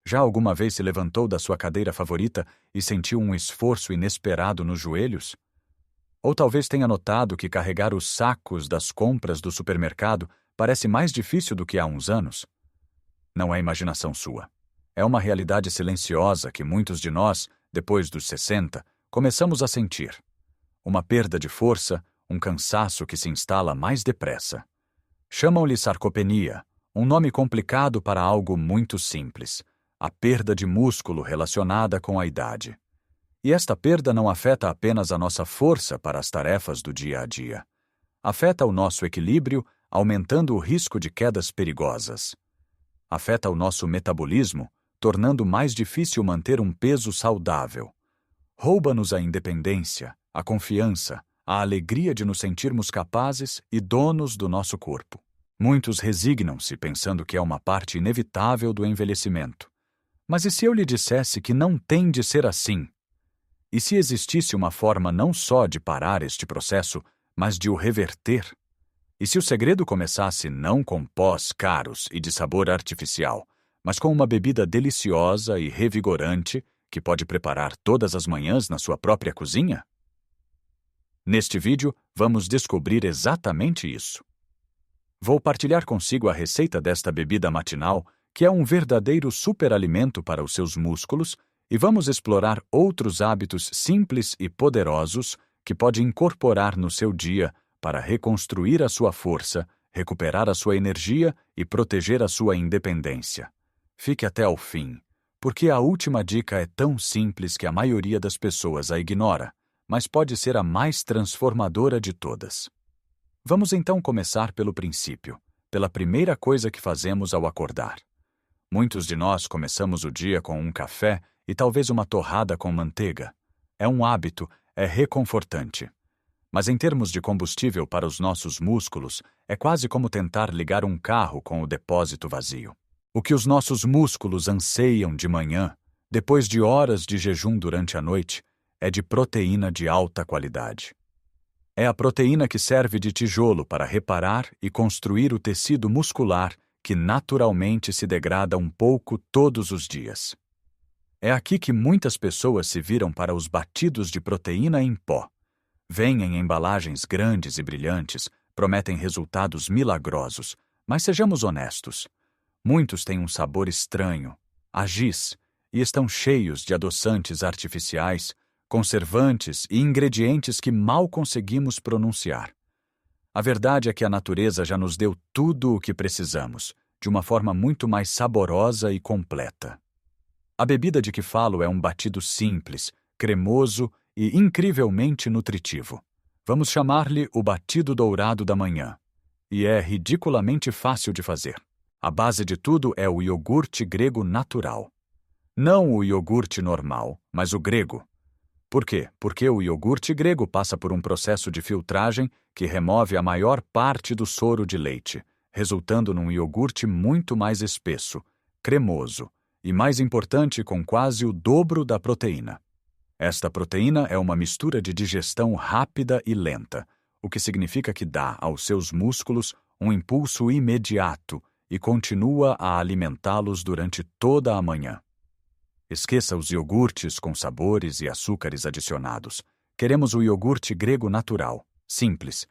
Já alguma vez se levantou da sua cadeira favorita e sentiu um esforço inesperado nos joelhos? Ou talvez tenha notado que carregar os sacos das compras do supermercado parece mais difícil do que há uns anos? Não é imaginação sua. É uma realidade silenciosa que muitos de nós, depois dos 60, começamos a sentir. Uma perda de força, um cansaço que se instala mais depressa. Chamam-lhe sarcopenia, um nome complicado para algo muito simples: a perda de músculo relacionada com a idade. E esta perda não afeta apenas a nossa força para as tarefas do dia a dia. Afeta o nosso equilíbrio, aumentando o risco de quedas perigosas. Afeta o nosso metabolismo, tornando mais difícil manter um peso saudável. Rouba-nos a independência, a confiança, a alegria de nos sentirmos capazes e donos do nosso corpo. Muitos resignam-se pensando que é uma parte inevitável do envelhecimento. Mas e se eu lhe dissesse que não tem de ser assim? E se existisse uma forma não só de parar este processo, mas de o reverter? E se o segredo começasse não com pós caros e de sabor artificial, mas com uma bebida deliciosa e revigorante que pode preparar todas as manhãs na sua própria cozinha? Neste vídeo, vamos descobrir exatamente isso. Vou partilhar consigo a receita desta bebida matinal, que é um verdadeiro superalimento para os seus músculos, e vamos explorar outros hábitos simples e poderosos que pode incorporar no seu dia para reconstruir a sua força, recuperar a sua energia e proteger a sua independência. Fique até ao fim, porque a última dica é tão simples que a maioria das pessoas a ignora, mas pode ser a mais transformadora de todas. Vamos então começar pelo princípio, pela primeira coisa que fazemos ao acordar. Muitos de nós começamos o dia com um café e talvez uma torrada com manteiga. É um hábito, é reconfortante. Mas em termos de combustível para os nossos músculos, é quase como tentar ligar um carro com o depósito vazio. O que os nossos músculos anseiam de manhã, depois de horas de jejum durante a noite, é de proteína de alta qualidade. É a proteína que serve de tijolo para reparar e construir o tecido muscular que naturalmente se degrada um pouco todos os dias. É aqui que muitas pessoas se viram para os batidos de proteína em pó. Vêm em embalagens grandes e brilhantes, prometem resultados milagrosos, mas sejamos honestos. Muitos têm um sabor estranho, giz, e estão cheios de adoçantes artificiais, conservantes e ingredientes que mal conseguimos pronunciar. A verdade é que a natureza já nos deu tudo o que precisamos, de uma forma muito mais saborosa e completa. A bebida de que falo é um batido simples, cremoso e incrivelmente nutritivo. Vamos chamar-lhe o batido dourado da manhã. E é ridiculamente fácil de fazer. A base de tudo é o iogurte grego natural. Não o iogurte normal, mas o grego. Por quê? Porque o iogurte grego passa por um processo de filtragem que remove a maior parte do soro de leite, resultando num iogurte muito mais espesso, cremoso e, mais importante, com quase o dobro da proteína. Esta proteína é uma mistura de digestão rápida e lenta, o que significa que dá aos seus músculos um impulso imediato e continua a alimentá-los durante toda a manhã. Esqueça os iogurtes com sabores e açúcares adicionados. Queremos o iogurte grego natural, simples.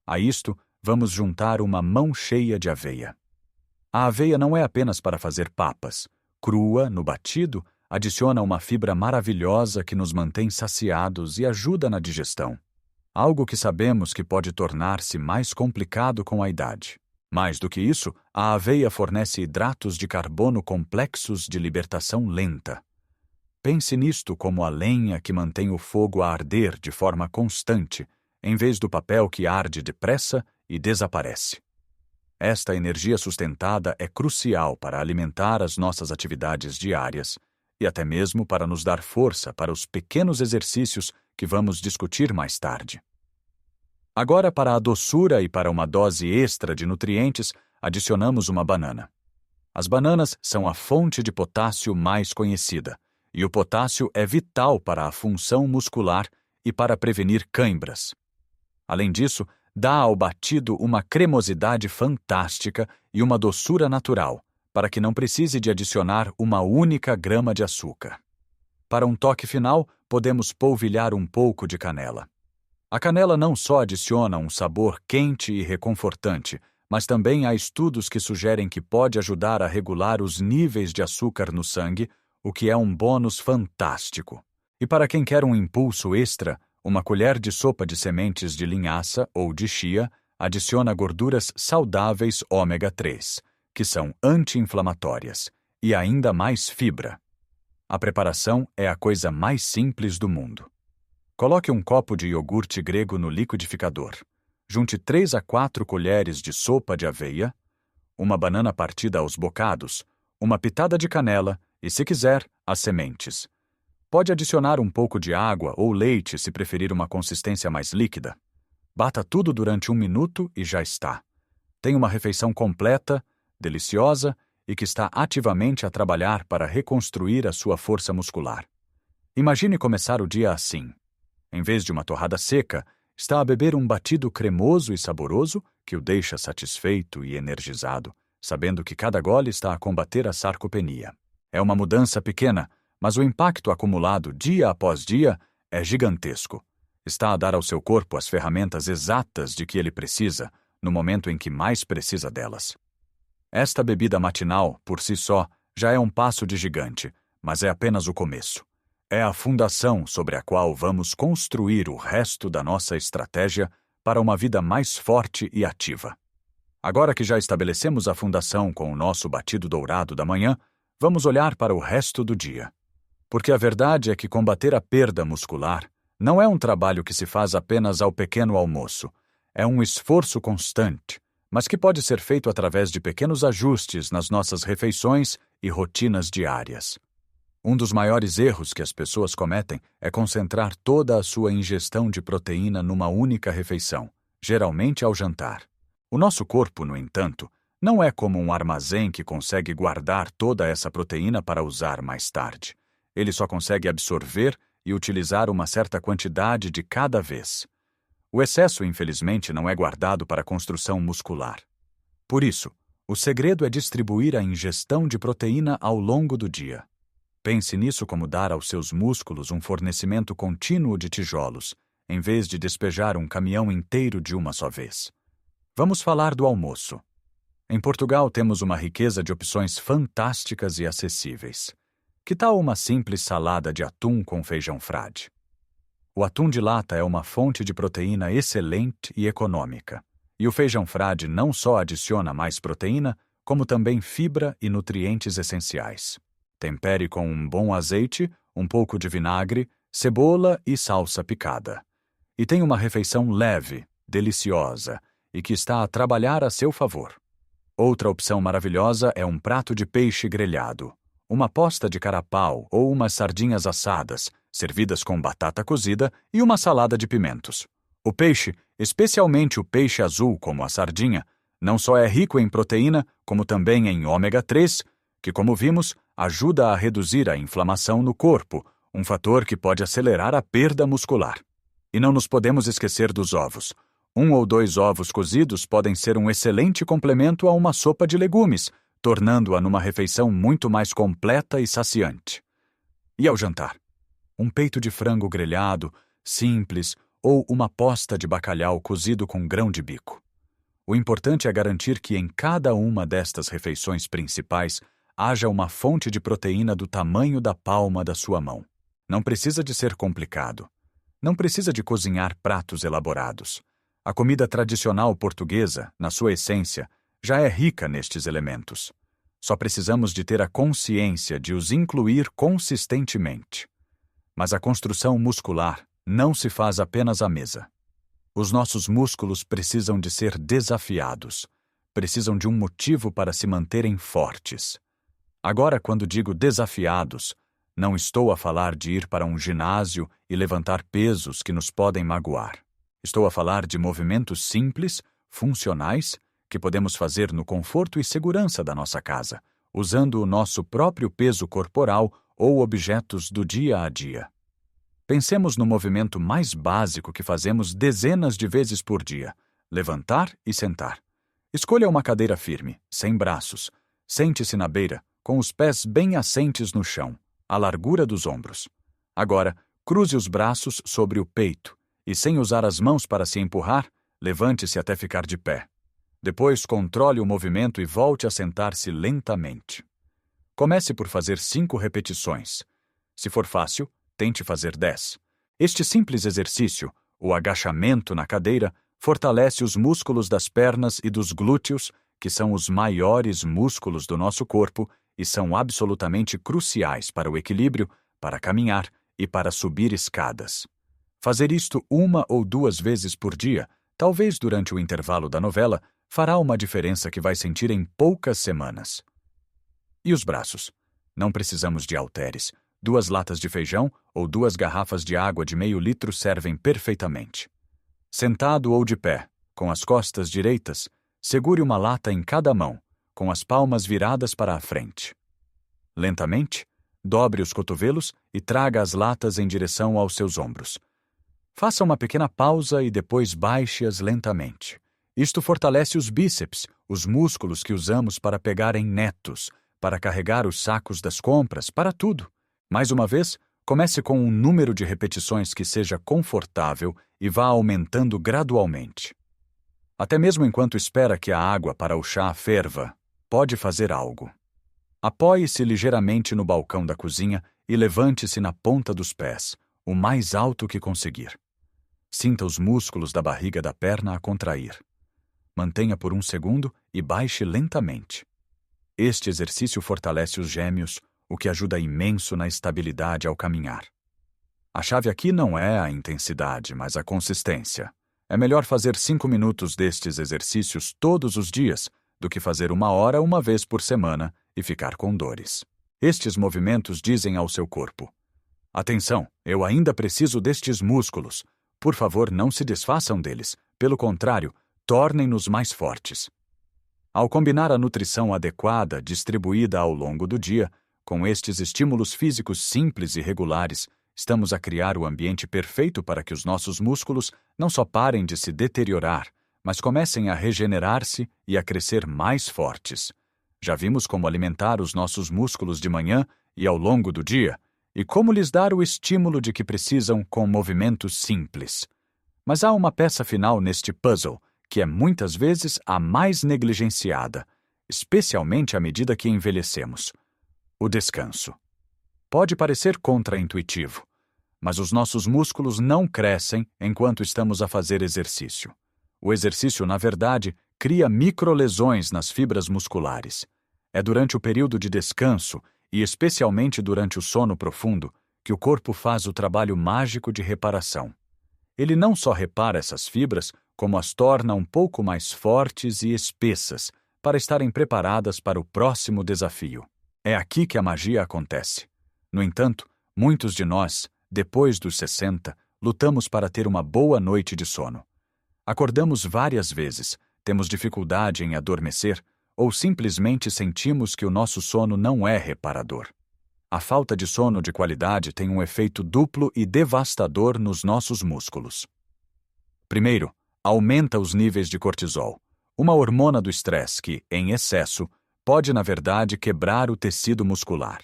A isto, vamos juntar uma mão cheia de aveia. A aveia não é apenas para fazer papas. Crua, no batido, adiciona uma fibra maravilhosa que nos mantém saciados e ajuda na digestão. Algo que sabemos que pode tornar-se mais complicado com a idade. Mais do que isso, a aveia fornece hidratos de carbono complexos de libertação lenta. Pense nisto como a lenha que mantém o fogo a arder de forma constante, em vez do papel que arde depressa e desaparece. Esta energia sustentada é crucial para alimentar as nossas atividades diárias e até mesmo para nos dar força para os pequenos exercícios que vamos discutir mais tarde. Agora, para a doçura e para uma dose extra de nutrientes, adicionamos uma banana. As bananas são a fonte de potássio mais conhecida, e o potássio é vital para a função muscular e para prevenir cãibras. Além disso, dá ao batido uma cremosidade fantástica e uma doçura natural, para que não precise de adicionar uma única grama de açúcar. Para um toque final, podemos polvilhar um pouco de canela. A canela não só adiciona um sabor quente e reconfortante, mas também há estudos que sugerem que pode ajudar a regular os níveis de açúcar no sangue, o que é um bônus fantástico. E para quem quer um impulso extra, uma colher de sopa de sementes de linhaça ou de chia adiciona gorduras saudáveis ômega 3, que são anti-inflamatórias, e ainda mais fibra. A preparação é a coisa mais simples do mundo. Coloque um copo de iogurte grego no liquidificador. Junte 3 a 4 colheres de sopa de aveia, uma banana partida aos bocados, uma pitada de canela e, se quiser, as sementes. Pode adicionar um pouco de água ou leite se preferir uma consistência mais líquida. Bata tudo durante 1 minuto e já está. Tem uma refeição completa, deliciosa e que está ativamente a trabalhar para reconstruir a sua força muscular. Imagine começar o dia assim. Em vez de uma torrada seca, está a beber um batido cremoso e saboroso que o deixa satisfeito e energizado, sabendo que cada gole está a combater a sarcopenia. É uma mudança pequena, mas o impacto acumulado dia após dia é gigantesco. Está a dar ao seu corpo as ferramentas exatas de que ele precisa, no momento em que mais precisa delas. Esta bebida matinal, por si só, já é um passo de gigante, mas é apenas o começo. É a fundação sobre a qual vamos construir o resto da nossa estratégia para uma vida mais forte e ativa. Agora que já estabelecemos a fundação com o nosso batido dourado da manhã, vamos olhar para o resto do dia. Porque a verdade é que combater a perda muscular não é um trabalho que se faz apenas ao pequeno almoço. É um esforço constante, mas que pode ser feito através de pequenos ajustes nas nossas refeições e rotinas diárias. Um dos maiores erros que as pessoas cometem é concentrar toda a sua ingestão de proteína numa única refeição, geralmente ao jantar. O nosso corpo, no entanto, não é como um armazém que consegue guardar toda essa proteína para usar mais tarde. Ele só consegue absorver e utilizar uma certa quantidade de cada vez. O excesso, infelizmente, não é guardado para a construção muscular. Por isso, o segredo é distribuir a ingestão de proteína ao longo do dia. Pense nisso como dar aos seus músculos um fornecimento contínuo de tijolos, em vez de despejar um caminhão inteiro de uma só vez. Vamos falar do almoço. Em Portugal temos uma riqueza de opções fantásticas e acessíveis. Que tal uma simples salada de atum com feijão frade? O atum de lata é uma fonte de proteína excelente e econômica. E o feijão frade não só adiciona mais proteína, como também fibra e nutrientes essenciais. Tempere com um bom azeite, um pouco de vinagre, cebola e salsa picada. E tem uma refeição leve, deliciosa e que está a trabalhar a seu favor. Outra opção maravilhosa é um prato de peixe grelhado, uma posta de carapau ou umas sardinhas assadas, servidas com batata cozida e uma salada de pimentos. O peixe, especialmente o peixe azul como a sardinha, não só é rico em proteína, como também em ômega 3, que, como vimos, ajuda a reduzir a inflamação no corpo, um fator que pode acelerar a perda muscular. E não nos podemos esquecer dos ovos. 1 ou 2 ovos cozidos podem ser um excelente complemento a uma sopa de legumes, tornando-a numa refeição muito mais completa e saciante. E ao jantar? Um peito de frango grelhado, simples, ou uma posta de bacalhau cozido com grão de bico. O importante é garantir que em cada uma destas refeições principais haja uma fonte de proteína do tamanho da palma da sua mão. Não precisa de ser complicado. Não precisa de cozinhar pratos elaborados. A comida tradicional portuguesa, na sua essência, já é rica nestes elementos. Só precisamos de ter a consciência de os incluir consistentemente. Mas a construção muscular não se faz apenas à mesa. Os nossos músculos precisam de ser desafiados. Precisam de um motivo para se manterem fortes. Agora, quando digo desafiados, não estou a falar de ir para um ginásio e levantar pesos que nos podem magoar. Estou a falar de movimentos simples, funcionais, que podemos fazer no conforto e segurança da nossa casa, usando o nosso próprio peso corporal ou objetos do dia a dia. Pensemos no movimento mais básico que fazemos dezenas de vezes por dia: levantar e sentar. Escolha uma cadeira firme, sem braços. Sente-se na beira, com os pés bem assentes no chão, à largura dos ombros. Agora, cruze os braços sobre o peito e, sem usar as mãos para se empurrar, levante-se até ficar de pé. Depois, controle o movimento e volte a sentar-se lentamente. Comece por fazer 5 repetições. Se for fácil, tente fazer 10. Este simples exercício, o agachamento na cadeira, fortalece os músculos das pernas e dos glúteos, que são os maiores músculos do nosso corpo e são absolutamente cruciais para o equilíbrio, para caminhar e para subir escadas. Fazer isto 1 ou 2 vezes por dia, talvez durante o intervalo da novela, fará uma diferença que vai sentir em poucas semanas. E os braços? Não precisamos de halteres. 2 latas de feijão ou 2 garrafas de água de meio litro servem perfeitamente. Sentado ou de pé, com as costas direitas, segure uma lata em cada mão, com as palmas viradas para a frente. Lentamente, dobre os cotovelos e traga as latas em direção aos seus ombros. Faça uma pequena pausa e depois baixe-as lentamente. Isto fortalece os bíceps, os músculos que usamos para pegar em netos, para carregar os sacos das compras, para tudo. Mais uma vez, comece com um número de repetições que seja confortável e vá aumentando gradualmente. Até mesmo enquanto espera que a água para o chá ferva, pode fazer algo. Apoie-se ligeiramente no balcão da cozinha e levante-se na ponta dos pés, o mais alto que conseguir. Sinta os músculos da barriga da perna a contrair. Mantenha por 1 segundo e baixe lentamente. Este exercício fortalece os gêmeos, o que ajuda imenso na estabilidade ao caminhar. A chave aqui não é a intensidade, mas a consistência. É melhor fazer 5 minutos destes exercícios todos os dias do que fazer 1 hora 1 vez por semana e ficar com dores. Estes movimentos dizem ao seu corpo: atenção, eu ainda preciso destes músculos. Por favor, não se desfaçam deles. Pelo contrário, tornem-nos mais fortes. Ao combinar a nutrição adequada, distribuída ao longo do dia, com estes estímulos físicos simples e regulares, estamos a criar o ambiente perfeito para que os nossos músculos não só parem de se deteriorar, mas comecem a regenerar-se e a crescer mais fortes. Já vimos como alimentar os nossos músculos de manhã e ao longo do dia, e como lhes dar o estímulo de que precisam com movimentos simples. Mas há uma peça final neste puzzle, que é muitas vezes a mais negligenciada, especialmente à medida que envelhecemos: o descanso. Pode parecer contraintuitivo, mas os nossos músculos não crescem enquanto estamos a fazer exercício. O exercício, na verdade, cria microlesões nas fibras musculares. É durante o período de descanso, e especialmente durante o sono profundo, que o corpo faz o trabalho mágico de reparação. Ele não só repara essas fibras, como as torna um pouco mais fortes e espessas, para estarem preparadas para o próximo desafio. É aqui que a magia acontece. No entanto, muitos de nós, depois dos 60, lutamos para ter uma boa noite de sono. Acordamos várias vezes, temos dificuldade em adormecer, ou simplesmente sentimos que o nosso sono não é reparador. A falta de sono de qualidade tem um efeito duplo e devastador nos nossos músculos. Primeiro, aumenta os níveis de cortisol, uma hormona do estresse que, em excesso, pode, na verdade, quebrar o tecido muscular.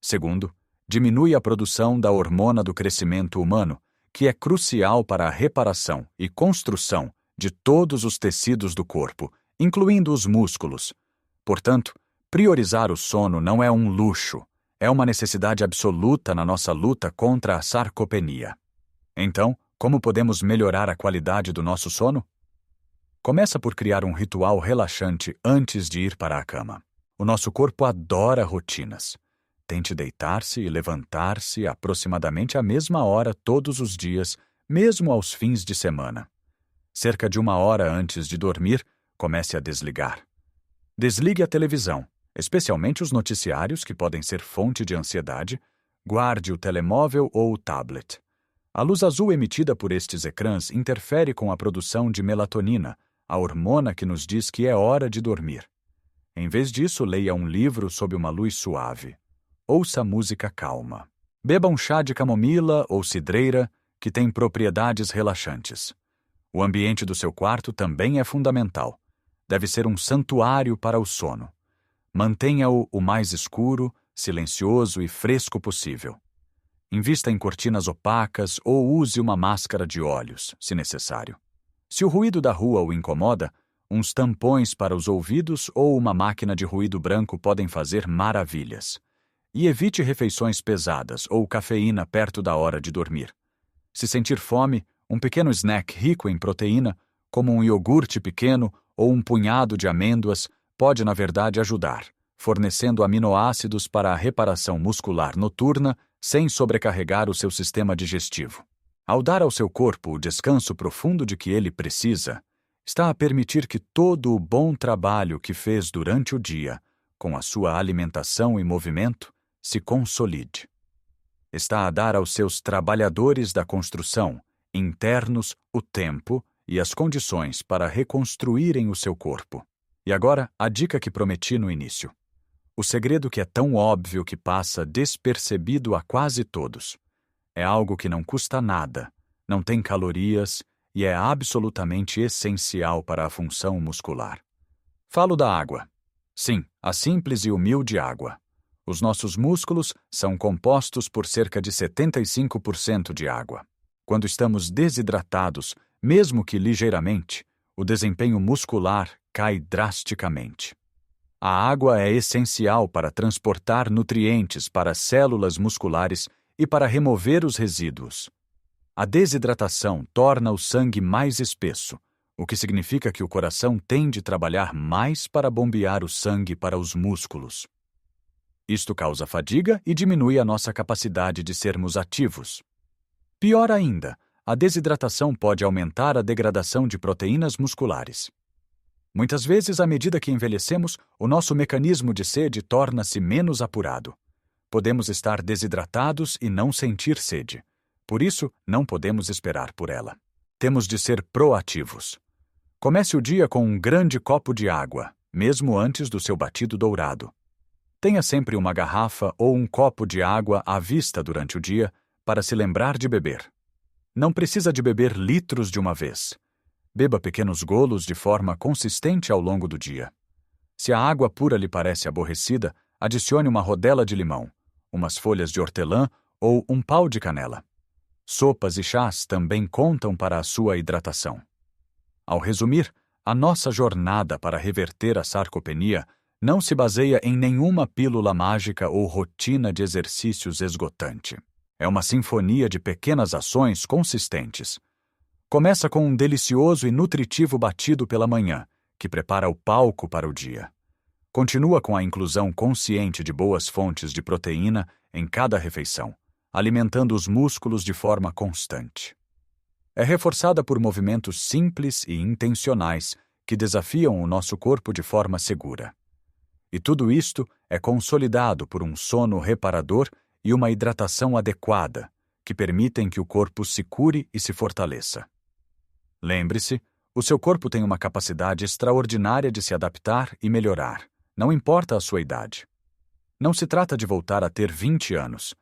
Segundo, diminui a produção da hormona do crescimento humano, que é crucial para a reparação e construção de todos os tecidos do corpo, incluindo os músculos. Portanto, priorizar o sono não é um luxo, é uma necessidade absoluta na nossa luta contra a sarcopenia. Então, como podemos melhorar a qualidade do nosso sono? Começa por criar um ritual relaxante antes de ir para a cama. O nosso corpo adora rotinas. Tente deitar-se e levantar-se aproximadamente à mesma hora todos os dias, mesmo aos fins de semana. Cerca de 1 hora antes de dormir, comece a desligar. Desligue a televisão, especialmente os noticiários que podem ser fonte de ansiedade. Guarde o telemóvel ou o tablet. A luz azul emitida por estes ecrãs interfere com a produção de melatonina, a hormona que nos diz que é hora de dormir. Em vez disso, leia um livro sob uma luz suave. Ouça música calma. Beba um chá de camomila ou cidreira, que tem propriedades relaxantes. O ambiente do seu quarto também é fundamental. Deve ser um santuário para o sono. Mantenha-o o mais escuro, silencioso e fresco possível. Invista em cortinas opacas ou use uma máscara de olhos, se necessário. Se o ruído da rua o incomoda, uns tampões para os ouvidos ou uma máquina de ruído branco podem fazer maravilhas. E evite refeições pesadas ou cafeína perto da hora de dormir. Se sentir fome, um pequeno snack rico em proteína, como um iogurte pequeno ou um punhado de amêndoas, pode, na verdade, ajudar, fornecendo aminoácidos para a reparação muscular noturna sem sobrecarregar o seu sistema digestivo. Ao dar ao seu corpo o descanso profundo de que ele precisa, está a permitir que todo o bom trabalho que fez durante o dia, com a sua alimentação e movimento, se consolide. Está a dar aos seus trabalhadores da construção internos o tempo e as condições para reconstruírem o seu corpo. E agora, a dica que prometi no início. O segredo que é tão óbvio que passa despercebido a quase todos. É algo que não custa nada, não tem calorias e é absolutamente essencial para a função muscular. Falo da água. Sim, a simples e humilde água. Os nossos músculos são compostos por cerca de 75% de água. Quando estamos desidratados, mesmo que ligeiramente, o desempenho muscular cai drasticamente. A água é essencial para transportar nutrientes para as células musculares e para remover os resíduos. A desidratação torna o sangue mais espesso, o que significa que o coração tem de trabalhar mais para bombear o sangue para os músculos. Isto causa fadiga e diminui a nossa capacidade de sermos ativos. Pior ainda, a desidratação pode aumentar a degradação de proteínas musculares. Muitas vezes, à medida que envelhecemos, o nosso mecanismo de sede torna-se menos apurado. Podemos estar desidratados e não sentir sede. Por isso, não podemos esperar por ela. Temos de ser proativos. Comece o dia com um grande copo de água, mesmo antes do seu batido dourado. Tenha sempre uma garrafa ou um copo de água à vista durante o dia para se lembrar de beber. Não precisa de beber litros de uma vez. Beba pequenos golos de forma consistente ao longo do dia. Se a água pura lhe parece aborrecida, adicione uma rodela de limão, umas folhas de hortelã ou um pau de canela. Sopas e chás também contam para a sua hidratação. Ao resumir, a nossa jornada para reverter a sarcopenia não se baseia em nenhuma pílula mágica ou rotina de exercícios esgotante. É uma sinfonia de pequenas ações consistentes. Começa com um delicioso e nutritivo batido pela manhã, que prepara o palco para o dia. Continua com a inclusão consciente de boas fontes de proteína em cada refeição, alimentando os músculos de forma constante. É reforçada por movimentos simples e intencionais que desafiam o nosso corpo de forma segura. E tudo isto é consolidado por um sono reparador e uma hidratação adequada, que permitem que o corpo se cure e se fortaleça. Lembre-se, o seu corpo tem uma capacidade extraordinária de se adaptar e melhorar, não importa a sua idade. Não se trata de voltar a ter 20 anos.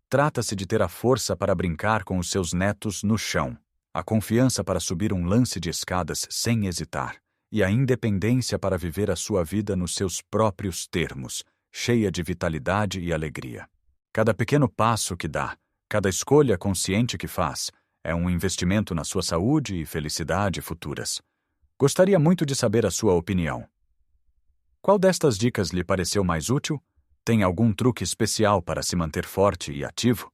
Trata-se de ter a força para brincar com os seus netos no chão, a confiança para subir um lance de escadas sem hesitar, e a independência para viver a sua vida nos seus próprios termos, cheia de vitalidade e alegria. Cada pequeno passo que dá, cada escolha consciente que faz, é um investimento na sua saúde e felicidade futuras. Gostaria muito de saber a sua opinião. Qual destas dicas lhe pareceu mais útil? Tem algum truque especial para se manter forte e ativo?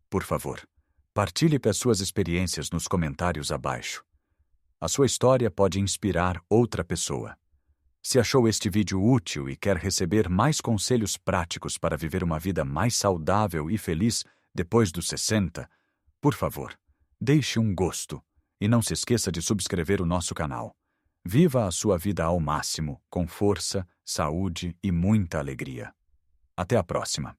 Por favor, partilhe as suas experiências nos comentários abaixo. A sua história pode inspirar outra pessoa. Se achou este vídeo útil e quer receber mais conselhos práticos para viver uma vida mais saudável e feliz depois dos 60, por favor, deixe um gosto e não se esqueça de subscrever o nosso canal. Viva a sua vida ao máximo, com força, saúde e muita alegria. Até a próxima!